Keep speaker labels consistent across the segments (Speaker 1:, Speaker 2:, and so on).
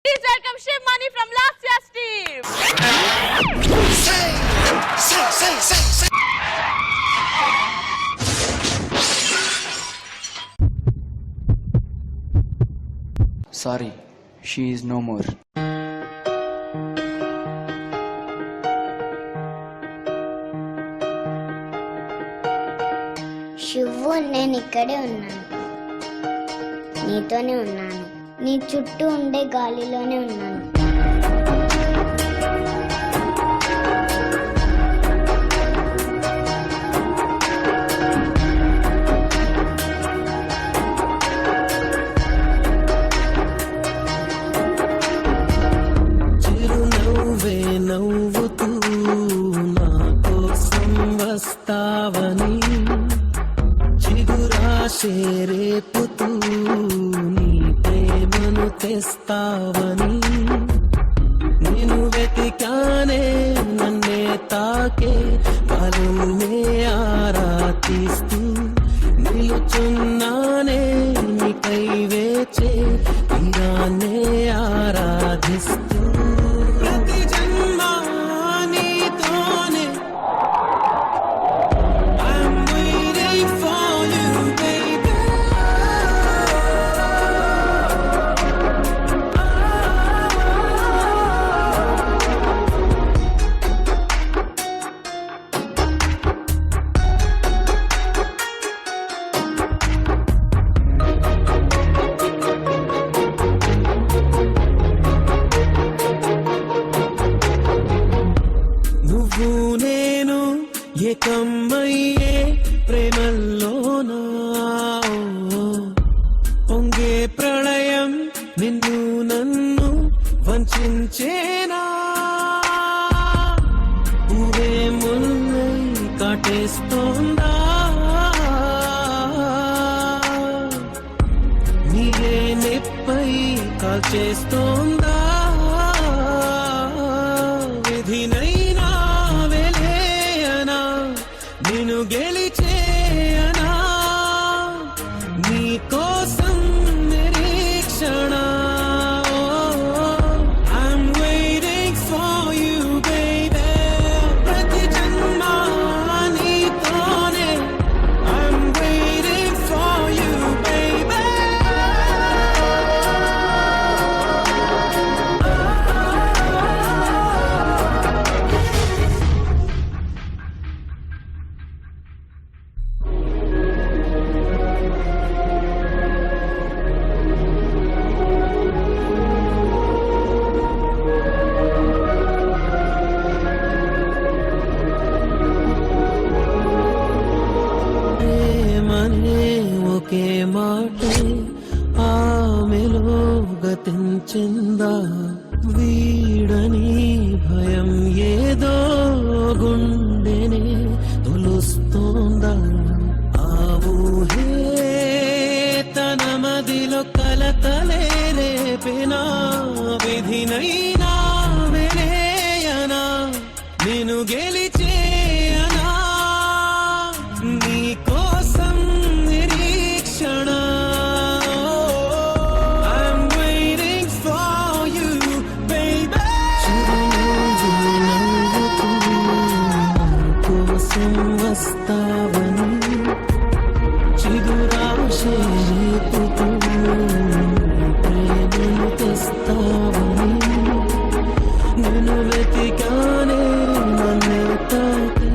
Speaker 1: Please welcome Shiv Mani from last year's team. Say.
Speaker 2: Sorry, she is no more.
Speaker 3: శివు, నేను ఇక్కడే ఉన్నాను, నీతోనే ఉన్నాను, నీ చుట్టూ ఉండే గాలిలోనే ఉన్నాను.
Speaker 4: చిరునవ్వే నవ్వుతూ నా కోసం వస్తావని, చిగురాశే రేపుతూ నీ ప్రేమను తెస్తావని, నేను వెతికానే నన్నే తాకే బలునే ఆరాధిస్తూ నిలుచున్నానే నీకై వేచే తీరాన్నే ఆరాధిస్తూ ప్రతి జన్మ నీతోనే I'm waiting for you, baby. నువ్వు నేను ఏకమయ్యే ప్రేమల్లోనా, పొంగే ప్రళయం నిన్ను నన్ను వంచేనా, ఊరే ముల్లై కాటేస్తోందా, నీరే నెప్పై కాల్చేస్తోందా, విధినైనా వెలేయనా నిన్ను గెలిచేయనా, నీ కోసం నిరీక్షణ. I'm waiting for you, baby. ప్రతి జన్మ నీతోనే I'm waiting for you, baby. ప్రేమనే ఒకే మాటే ఆమెలో గతించిందా, వీడని భయం ఏదో గుండెనే తొలుస్తోందా, ఆ ఊహే తన మదిలో కలతలే రేపెనా, విధినైనా వెలేయనా నేను గెలిచేయనా, నీ కోసం నిరీక్షణ. I'm waiting for you, baby. చిరునవ్వు నవ్వుతూ నా కోసం వస్తావని, చిగురాశే రేపుతూ నీ ప్రేమను తెస్తావని, నేను వెతికానే నన్నే తాకి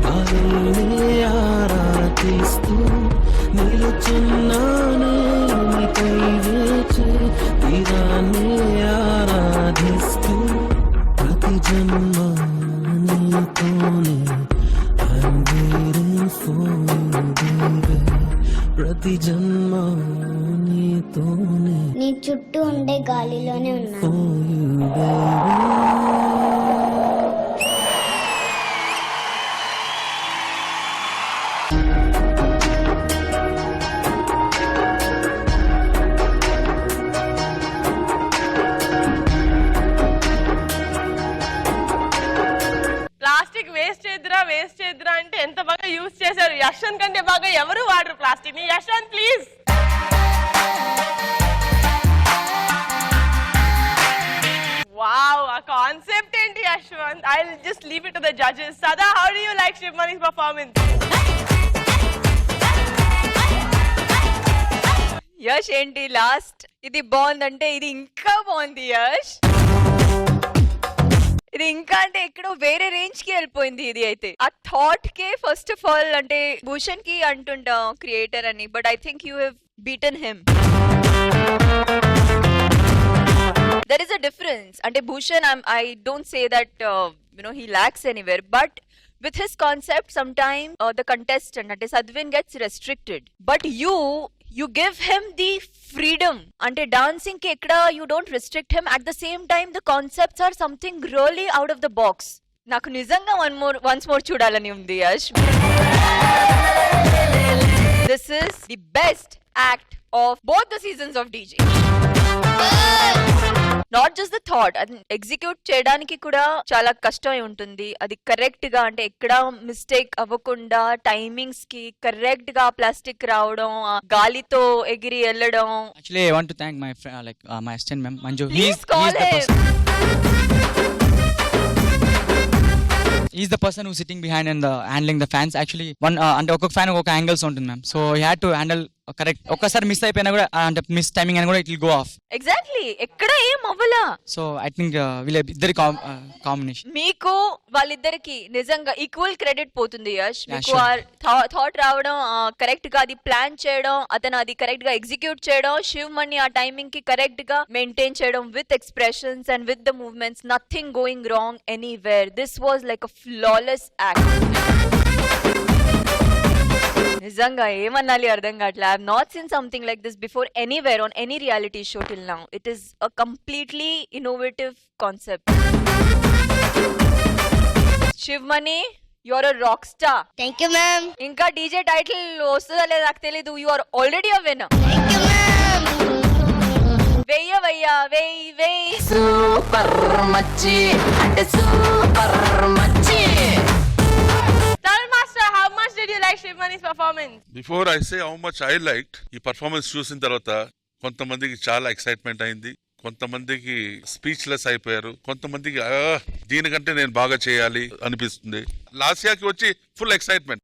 Speaker 4: బాలునే ఆరాధిస్తూ నిలుచున్నానే నీకై వేచే తీరాన్నే ఆరాధిస్తూ ప్రతి జన్మ నీతోనే I'm waiting for you, baby. ప్రతి జన్మ నీతోనే
Speaker 3: నీ చుట్టూ ఉండే గాలిలోనే ఉన్నాను.
Speaker 4: for you, baby.
Speaker 1: Plastic waste చేద్దురా అంటే ఎంత బాగా యూజ్ చేశారు. యశ్వంత్ కంటే బాగా ఎవరు వాడరు ప్లాస్టిక్ ని. Yashwant please. Yashwant. I'll just leave it to the judges. Sada, how do you like Shivmani's performance?
Speaker 5: Yash ఏంటి లాస్ట్ ఇది బాగుందంటే ఇది ఇంకా బాగుంది యష్. ఇది ఇంకా అంటే ఎక్కడో వేరే రేంజ్ కి వెళ్ళిపోయింది ఇది అయితే. ఆ thought K first of all అంటే భూషణ్ కి అంటుంటాం క్రియేటర్ అని, but I think you have beaten him. There is a difference. Ante Bhushan, I don't say that he lacks anywhere, but with his concept, sometimes the contestant, ante Sadvin, gets restricted. But you give him the freedom. Ante dancing ke ekkada you don't restrict him. At the same time, the concepts are something really out of the box. Naku nizanga once more chudalani undi Yash. This is the best act of both the seasons of DJ. Not just the thought, అది execute చేయడానికి కూడా చాలా కష్టం ఉంటుంది. అది correct గా అంటే ఎక్కడ మిస్టేక్ అవ్వకుండా టైమింగ్స్ కి కరెక్ట్ గా ప్లాస్టిక్ రావడం, గాలితో ఎగిరి వెళ్ళడం.
Speaker 2: Actually, I want to thank my friend, my assistant ma'am, Manju.
Speaker 5: Please call him.
Speaker 2: He's the person who's sitting behind and handling the fans. Actually, one అంటే ఒక్కొక్క ఫ్యాన్ ఒక్కొక్క యాంగిల్స్ ఉంటుంది ma'am. So he had to handle correct. ఒక్కసారి miss అయిపోయినా కూడా అంటే miss timing అని కూడా it will go of.
Speaker 5: Exactly ఎక్కడ ఏం అవ్వలా.
Speaker 2: సో ఐ థింక్ వీళ్ళ ఇద్దరి కాంబినేషన్
Speaker 5: మీకు వాళ్ళిద్దరికి నిజంగా ఈక్వల్ క్రెడిట్ పోతుంది యష్. మీకు
Speaker 2: sure.
Speaker 5: థాట్ రావడం, కరెక్ట్ గా అది ప్లాన్ చేయడం, అతను అది కరెక్ట్ గా ఎగ్జిక్యూట్ చేయడం, శివ్ మణి ఆ టైమింగ్ కి కరెక్ట్ గా మెయింటైన్ చేయడం with expressions and with the movements, nothing going wrong anywhere. This was like a flawless act. నిజంగా ఏమన్నాలి అర్థం కావట్లే. I have not seen something like this before anywhere on any reality show till now. It is a completely innovative concept. Shivamani, you are a rock star.
Speaker 3: Thank you ma'am.
Speaker 5: ఇంకా DJ title వస్తుందా లేదా నాకు తెలీదు. You are already a winner.
Speaker 3: Thank you ma'am.
Speaker 5: వెయ్యవయ్యా వెయ్యి.
Speaker 6: Super మచ్చి అంటే super మచ్చి.
Speaker 1: Tarun Master, how much did you like Shivmani's performance?
Speaker 7: Before I say how much I like, ఈ పర్ఫార్మెన్స్ చూసిన తర్వాత కొంతమందికి చాలా ఎక్సైట్మెంట్ అయింది, కొంతమందికి స్పీచ్లెస్ అయిపోయారు, కొంతమందికి దీనికంటే నేను బాగా చేయాలి అనిపిస్తుంది. లాస్యాకి వచ్చి ఫుల్ ఎక్సైట్మెంట్,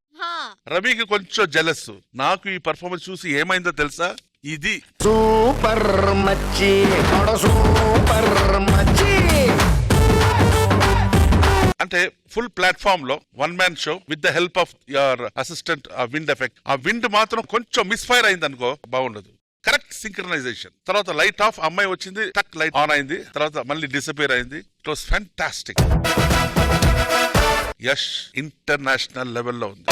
Speaker 7: రవికి కొంచెం జెలస్. నాకు ఈ పర్ఫార్మెన్స్ చూసి ఏమైందో తెలుసా, ఇది
Speaker 6: సూపర్ మచ్చి సూపర్ మచ్చి
Speaker 7: అంటే ఫుల్ ప్లాట్ఫామ్ లో one man show with the help of your assistant. ఆ విండ్ ఎఫెక్ట్, ఆ విండ్ మాత్రం కొంచెం మిస్ఫైర్ అయింది అనుకో బాగుండదు. Correct synchronisation. తర్వాత లైట్ ఆఫ్, అమ్మాయి వచ్చింది, టక్ లైట్ ఆన్ అయింది, తర్వాత మళ్ళీ డిసపియర్ అయింది. It was fantastic. Yash international లెవెల్లో ఉంది.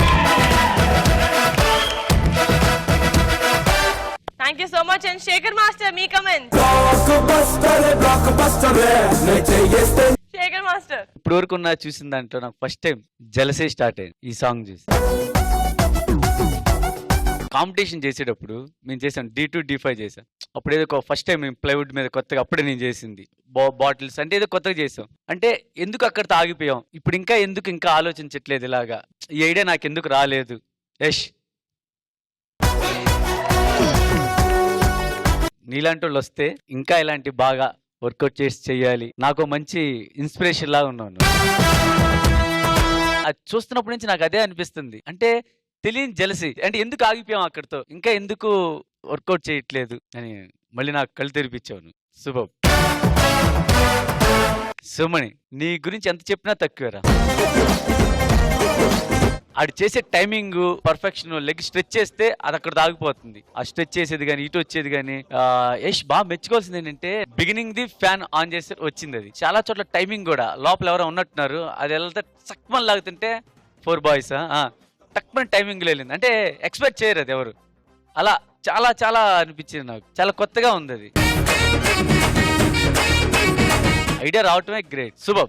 Speaker 1: Thank you so much. And Shekhar Master, me comments. Shekhar Master.
Speaker 8: ఇప్పుడు వరకు నా చూసిన దాంట్లో నాకు ఫస్ట్ టైం జలసే స్టార్ట్ అయింది ఈ సాంగ్ చూసి. కాంపిటీషన్ చేసేటప్పుడు మేము చేసాం D2 D5 చేసాం. అప్పుడు ఏదో ఫస్ట్ టైం మేము ప్లైవుడ్ మీద కొత్తగా అప్పుడే నేను చేసింది. బాటిల్స్ అంటే ఏదో కొత్తగా చేసాం. అంటే ఎందుకు అక్కడితో ఆగిపోయాం, ఇప్పుడు ఇంకా ఆలోచించట్లేదు ఇలాగా, ఈ ఐడియా నాకు ఎందుకు రాలేదు. యష్, నీలాంటి వాళ్ళు వస్తే ఇంకా ఇలాంటి బాగా వర్కౌట్ చేసి చెయ్యాలి, నాకు మంచి ఇన్స్పిరేషన్ లాగా ఉన్నాను. అది చూస్తున్నప్పటి నుంచి నాకు అదే అనిపిస్తుంది. అంటే తెలియని జలసి, అంటే ఎందుకు ఆగిపోయాం అక్కడితో, ఇంకా ఎందుకు వర్కౌట్ చేయట్లేదు అని మళ్ళీ నాకు కళ్ళు తెరిపించాను. శుభం. సుమణి, నీ గురించి ఎంత చెప్పినా తక్కువేరా. ఆడు చేసే టైమింగ్ పర్ఫెక్షన్, లెగ్ స్ట్రెచ్ చేస్తే అది అక్కడ దాగిపోతుంది. ఆ స్ట్రెచ్ చేసేది కానీ ఇటు వచ్చేది కానీ. యష్ బాగా మెచ్చుకోవాల్సింది ఏంటంటే బిగినింగ్ ది ఫ్యాన్ ఆన్ చేస్తే వచ్చింది. అది చాలా చోట్ల టైమింగ్ కూడా లోపల ఎవరో ఉన్నట్టున్నారు, అది వెళ్తే సక్మన్ లాగుతుంటే 4 బాయ్స్ టక్మన్ టైమింగ్ వెళ్ళింది. అంటే ఎక్స్పెక్ట్ చేయరు అది ఎవరు. అలా చాలా చాలా అనిపించింది నాకు, చాలా కొత్తగా ఉంది అది. ఐడియా రావటమే గ్రేట్. శుభం.